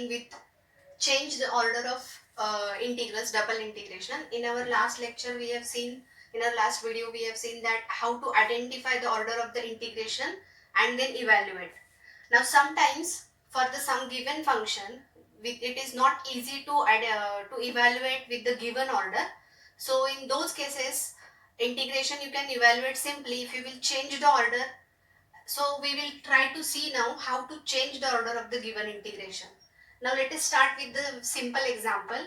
starting with change the order of integrals, double integration. In our last lecture we have seen, in our last video we have seen that how to identify the order of the integration and then evaluate. Now sometimes for the some given function it is not easy to evaluate with the given order. So in those cases integration you can evaluate simply if you will change the order. So we will try to see now how to change the order of the given integration. Now let us start with the simple example.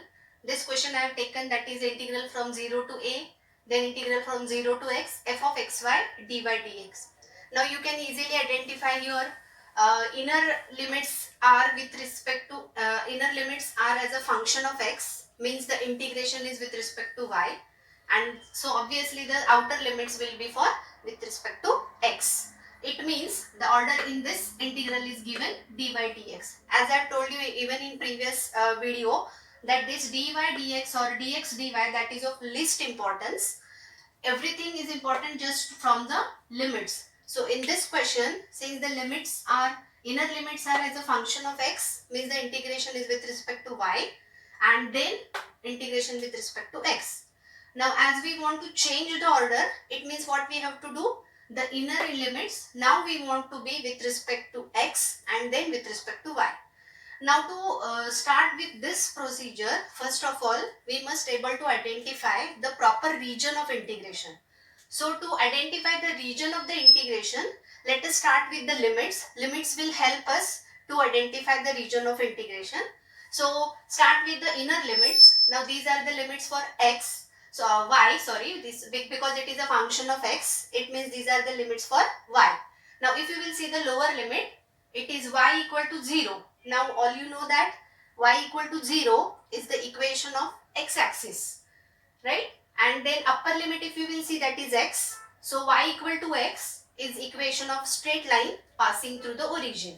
This question I have taken, that is integral from 0 to a, then integral from 0 to x, f of xy dy dx. Now you can easily identify your inner limits are with respect to inner limits are as a function of x, means the integration is with respect to y, and so obviously the outer limits will be for with respect to x. It means the order in this integral is given dy dx. As I have told you even in previous video, that this dy dx or dx dy, that is of least importance. Everything is important just from the limits. So in this question, since the limits are, inner limits are as a function of x, means the integration is with respect to y, and then integration with respect to x. Now as we want to change the order, it means what we have to do, the inner limits now we want to be with respect to x and then with respect to y. Now to start with this procedure, first of all we must able to identify the proper region of integration. So to identify the region of the integration, let us start with the limits. Limits will help us to identify the region of integration. So start with the inner limits. Now these are the limits for x. So this because it is a function of x, it means these are the limits for y. Now if you will see the lower limit, it is y equal to 0. Now all you know that y equal to 0 is the equation of x-axis, right? And then upper limit if you will see, that is x. So y equal to x is equation of straight line passing through the origin.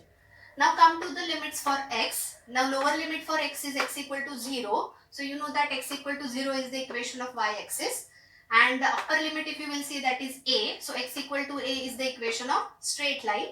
Now come to the limits for x. Now lower limit for x is x equal to 0. So you know that x equal to 0 is the equation of y-axis. And the upper limit if you will see, that is a. So x equal to a is the equation of straight line.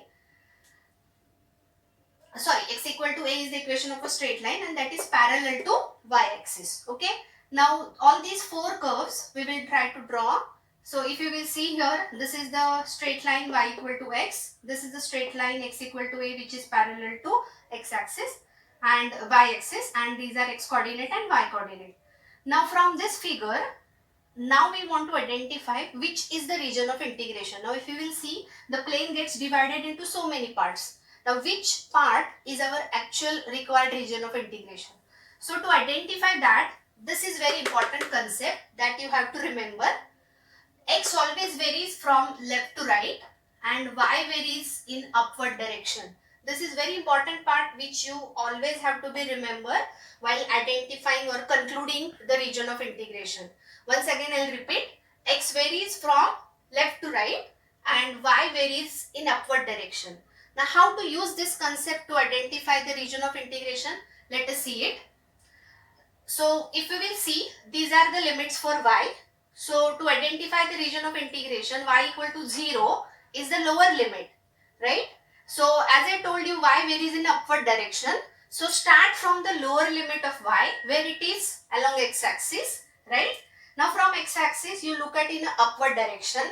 Sorry, x equal to a is the equation of a straight line, and that is parallel to y-axis. Okay. Now all these four curves we will try to draw. So if you will see here, this is the straight line y equal to x. This is the straight line x equal to a, which is parallel to x-axis and y-axis, and these are x coordinate and y coordinate. Now from this figure, now we want to identify which is the region of integration. Now if you will see, the plane gets divided into so many parts. Now which part is our actual required region of integration? So to identify that, this is very important concept that you have to remember. X always varies from left to right and y varies in upward direction. This is very important part which you always have to be remember while identifying or concluding the region of integration. Once again I will repeat, x varies from left to right and y varies in upward direction. Now how to use this concept to identify the region of integration? Let us see it. So if we will see, these are the limits for y. So to identify the region of integration, y equal to 0 is the lower limit, right? So as I told you, y varies in upward direction. So start from the lower limit of y where it is along x-axis, right? Now from x-axis you look at in upward direction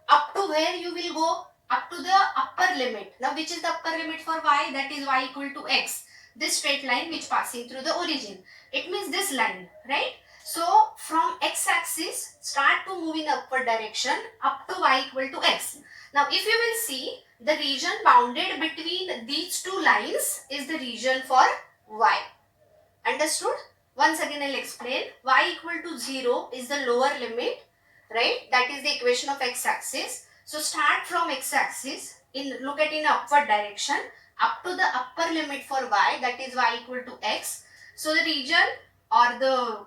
up to where you will go, up to the upper limit. Now which is the upper limit for y? That is y equal to x. This straight line which passing through the origin. It means this line, right? So from x-axis start to move in upward direction up to y equal to x. Now if you will see, the region bounded between these two lines is the region for y. Understood? Once again I will explain. Y equal to 0 is the lower limit, right? That is the equation of x-axis. So start from x-axis, look at in upward direction up to the upper limit for y, that is y equal to x. So the region or the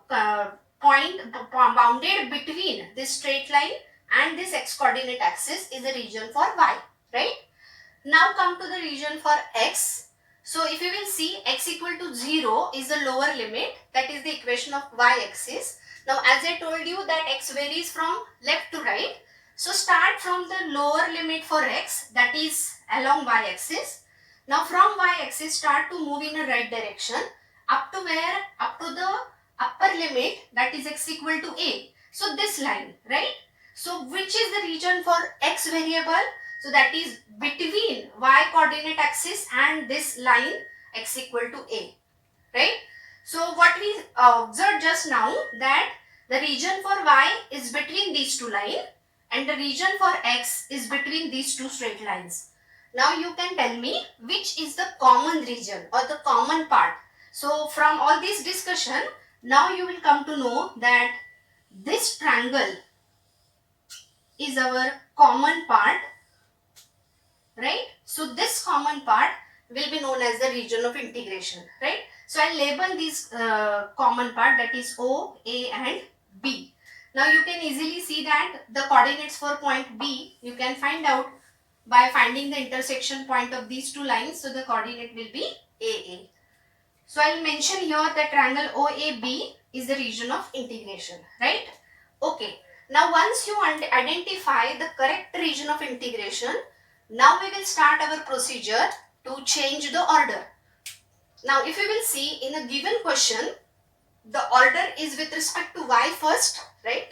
point bounded between this straight line and this x coordinate axis is the region for y, right? Now come to the region for x. So if you will see, x equal to 0 is the lower limit, that is the equation of y-axis. Now as I told you that x varies from left to right. So start from the lower limit for x, that is along y-axis. Now from y-axis start to move in a right direction up to where? Up to the upper limit, that is x equal to a. So this line, right? So which is the region for x variable? So that is between y coordinate axis and this line x equal to a, right? So what we observed just now, that the region for y is between these two lines and the region for x is between these two straight lines. Now you can tell me which is the common region or the common part. So from all this discussion, now you will come to know that this triangle is our common part, right? So this common part will be known as the region of integration, right? So I'll label this common part, that is O, A and B. Now you can easily see that the coordinates for point B you can find out by finding the intersection point of these two lines. So the coordinate will be AA. So I'll mention here that triangle OAB is the region of integration, right? Okay. Now once you identify the correct region of integration, now we will start our procedure to change the order. Now if you will see in a given question, the order is with respect to y first, right?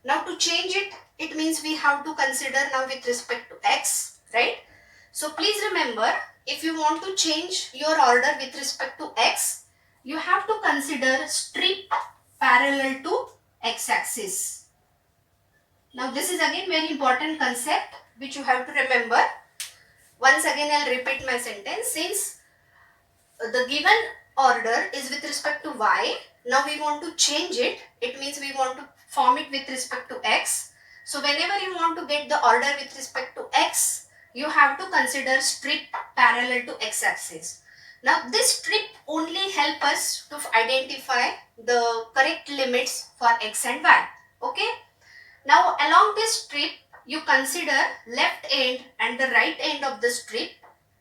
Now to change it, it means we have to consider now with respect to x, right? So please remember, if you want to change your order with respect to x, you have to consider strip parallel to x-axis. Now this is again very important concept which you have to remember. Once again I'll repeat my sentence. Since the given order is with respect to y, now we want to change it. It means we want to form it with respect to x. So whenever you want to get the order with respect to x, you have to consider strip parallel to x-axis. Now this strip only help us to identify the correct limits for x and y. Okay. Now along this strip, you consider left end and the right end of the strip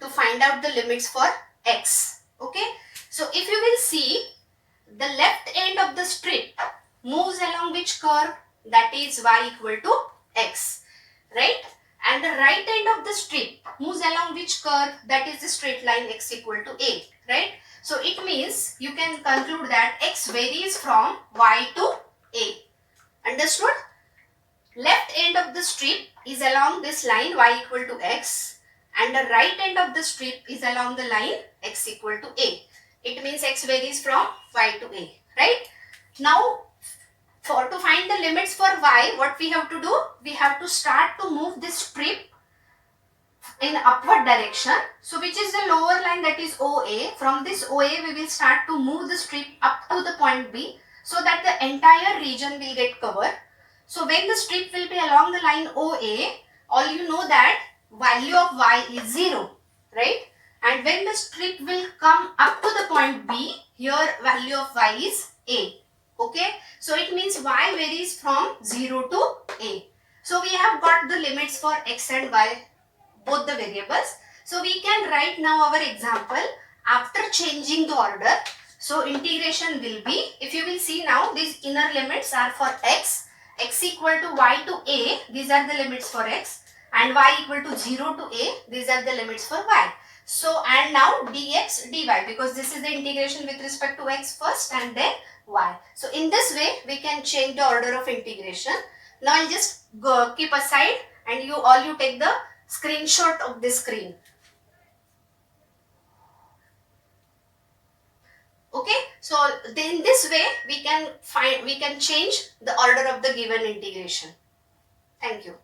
to find out the limits for x. Okay. So if you will see, the left end of the strip moves along which curve? That is y equal to x, right? And the right end of the strip moves along which curve? That is the straight line x equal to a, right? So it means you can conclude that x varies from y to a. Understood? Left end of the strip is along this line y equal to x and the right end of the strip is along the line x equal to a. It means x varies from y to a, right? Now to find the limits for y, what we have to do? We have to start to move this strip in upward direction. So which is the lower line, that is OA. From this OA we will start to move the strip up to the point B so that the entire region will get covered. So when the strip will be along the line OA, all you know that value of y is 0, right? And when the strip will come up to the point B, here value of y is a. Okay, so it means y varies from 0 to a. So we have got the limits for x and y, both the variables. So we can write now our example after changing the order. So integration will be, if you will see now, these inner limits are for x equal to y to a, these are the limits for x, and y equal to 0 to a, these are the limits for y. So and now dx dy, because this is the integration with respect to x first and then y. So in this way we can change the order of integration. Now I'll just keep aside and you take the screenshot of this screen. Okay, so in this way we can change the order of the given integration. Thank you.